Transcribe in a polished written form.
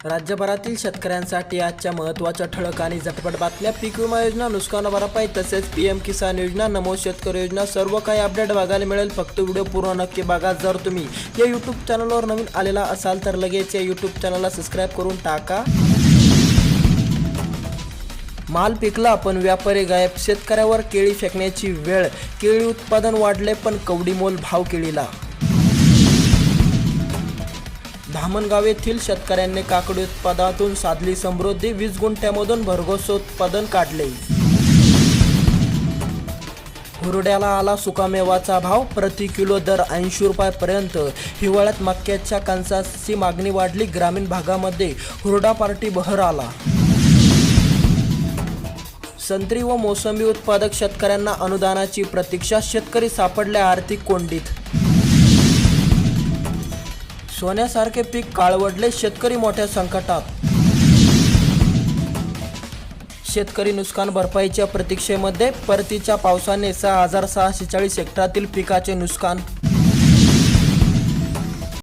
राज्यभरातील शेतकऱ्यांसाठी आजच्या महत्त्वाच्या ठळक आणि झटपट बातम्या. पीक विमा योजना, नुकसान भरपाई तसेच PM किसान योजना, नमो शेतकरी योजना, सर्व काही अपडेट बघायला मिळेल. फक्त व्हिडिओ पूर्ण नक्की बघा. जर तुम्ही या यूट्यूब चॅनलवर नवीन आलेला असाल तर लगेच या यूट्यूब चॅनलला सबस्क्राईब करून टाका. माल पिकला पण व्यापारी गायब, शेतकऱ्यावर केळी फेकण्याची वेळ. केळी उत्पादन वाढले पण कवडीमोल भाव केळीला. धामणगाव येथील शेतकऱ्यांनी काकडी उत्पादनातून साधली समृद्धी, 20 गुंठ्यामधून भरघोस उत्पादन काढले. हुरड्याला आला सुकामेवाचा भाव, प्रति किलो दर 80 रुपयापर्यंत. हिवाळ्यात मक्याच्या कणसाची मागणी वाढली, ग्रामीण भागामध्ये हुरडा पार्टी बहर आला. संत्री व मोसंबी उत्पादक शेतकऱ्यांना अनुदानाची प्रतीक्षा, शेतकरी सापडले आर्थिक कोंडीत. सोन्यासारखे पीक काळवडले, शेतकरी मोठ्या संकटात. शेतकरी नुकसान भरपाईच्या प्रतीक्षेमध्ये, परतीच्या पावसाने 6,646 हेक्टरातील पिकाचे नुकसान.